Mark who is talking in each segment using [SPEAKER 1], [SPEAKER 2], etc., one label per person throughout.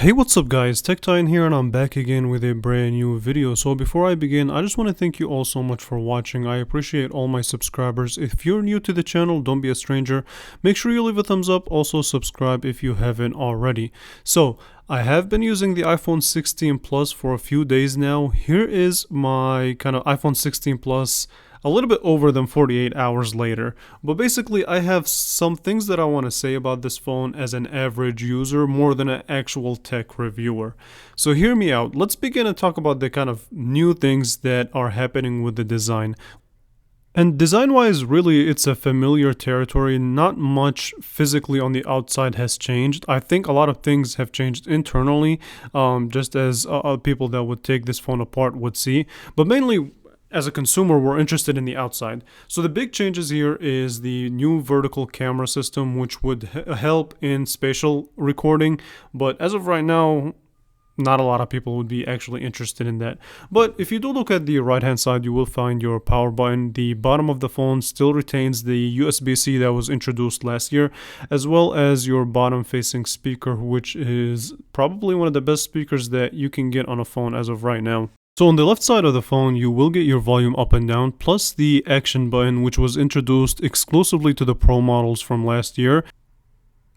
[SPEAKER 1] Hey, what's up guys, TechTitan here and I'm back again with a brand new video. So before I begin, I just want to thank you all so much for watching. I appreciate all my subscribers. If you're new to the channel, don't be a stranger. Make sure you leave a thumbs up, also subscribe if you haven't already. So I have been using the iPhone 16 Plus for a few days now. Here is my kind of iPhone 16 Plus a little bit over than 48 hours later. But basically I have some things that I want to say about this phone as an average user more than an actual tech reviewer. So hear me out. Let's begin and talk about the kind of new things that are happening with the design. And design-wise, really, it's a familiar territory. Not much physically on the outside has changed. I think a lot of things have changed internally, just as people that would take this phone apart would see. But mainly, as a consumer, we're interested in the outside. So the big changes here is the new vertical camera system, which would help in spatial recording. But as of right now, not a lot of people would be actually interested in that. But if you do look at the right hand side, you will find your power button. The bottom of the phone still retains the USB-C that was introduced last year, as well as your bottom facing speaker, which is probably one of the best speakers that you can get on a phone as of right now. So on the left side of the phone, you will get your volume up and down, plus the action button, which was introduced exclusively to the Pro models from last year.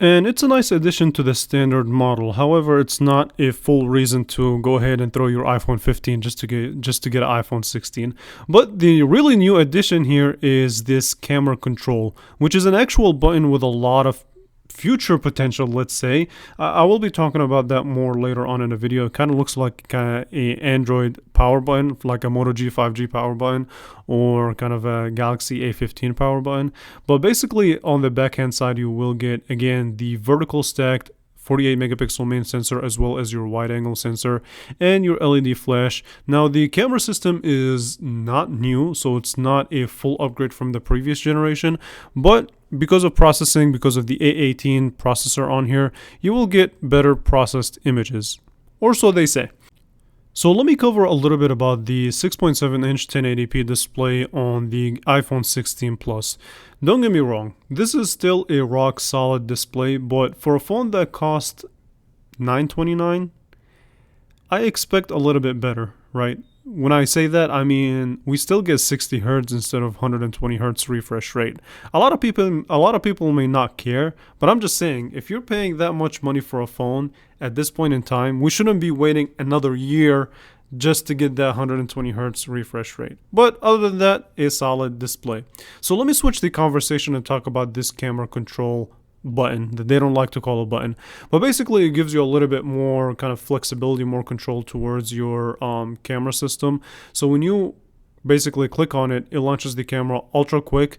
[SPEAKER 1] And it's a nice addition to the standard model. However, it's not a full reason to go ahead and throw your iPhone 15 just to get an iPhone 16. But the really new addition here is this camera control, which is an actual button with a lot of future potential, let's say. I will be talking about that more later on in the video. It kind of looks like a Android power button, like a Moto G 5G power button, or kind of a Galaxy A15 power button. But basically on the backhand side, you will get, again, the vertical stacked 48 megapixel main sensor, as well as your wide angle sensor and your LED flash. Now the camera system is not new, so it's not a full upgrade from the previous generation, but because of processing, because of the A18 processor on here, you will get better processed images, or so they say. So let me cover a little bit about the 6.7-inch 1080p display on the iPhone 16 Plus. Don't get me wrong, this is still a rock solid display, but for a phone that cost $929, I expect a little bit better, right? When I say that, I mean we still get 60 Hz instead of 120 Hz refresh rate. A lot of people may not care, but I'm just saying, if you're paying that much money for a phone at this point in time, we shouldn't be waiting another year just to get that 120 Hz refresh rate. But other than that, a solid display. So let me switch the conversation and talk about this camera control button that they don't like to call a button, but basically it gives you a little bit more kind of flexibility, more control towards your camera system. So when you basically click on it, it launches the camera ultra quick,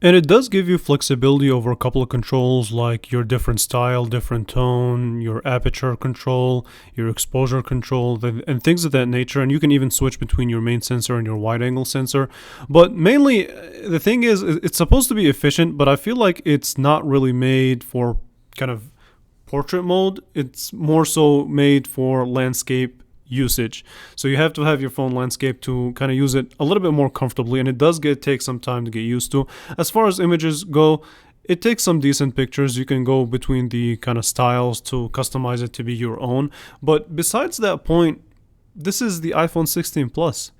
[SPEAKER 1] and it does give you flexibility over a couple of controls like your different style, different tone, your aperture control, your exposure control, and things of that nature. And you can even switch between your main sensor and your wide angle sensor. But mainly, the thing is, it's supposed to be efficient, but I feel like it's not really made for kind of portrait mode. It's more so made for landscape usage. So you have to have your phone landscape to kind of use it a little bit more comfortably, and it does take some time to get used to. As far as images go, it takes some decent pictures. You can go between the kind of styles to customize it to be your own. But besides that point, this is the iPhone 16 Plus.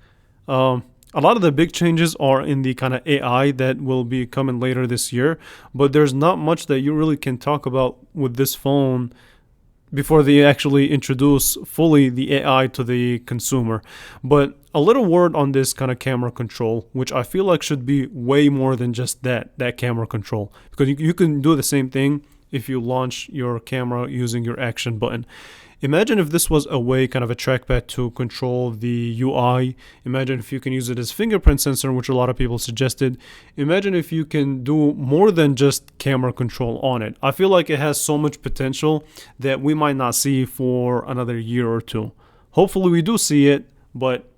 [SPEAKER 1] A lot of the big changes are in the kind of AI that will be coming later this year, but there's not much that you really can talk about with this phone before they actually introduce fully the AI to the consumer. But a little word on this kind of camera control, which I feel like should be way more than just that camera control, because you can do the same thing if you launch your camera using your action button. Imagine if this was a way, kind of a trackpad to control the UI. Imagine if you can use it as fingerprint sensor, which a lot of people suggested. Imagine if you can do more than just camera control on it. I feel like it has so much potential that we might not see for another year or two. Hopefully we do see it, but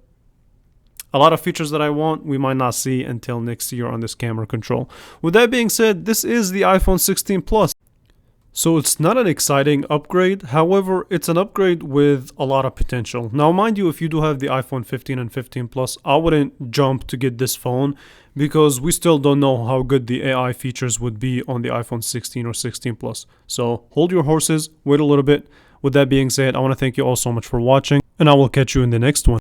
[SPEAKER 1] a lot of features that I want, we might not see until next year on this camera control. With that being said, this is the iPhone 16 Plus. So it's not an exciting upgrade, however, it's an upgrade with a lot of potential. Now mind you, if you do have the iPhone 15 and 15 Plus, I wouldn't jump to get this phone because we still don't know how good the AI features would be on the iPhone 16 or 16 Plus. So hold your horses, wait a little bit. With that being said, I want to thank you all so much for watching, and I will catch you in the next one.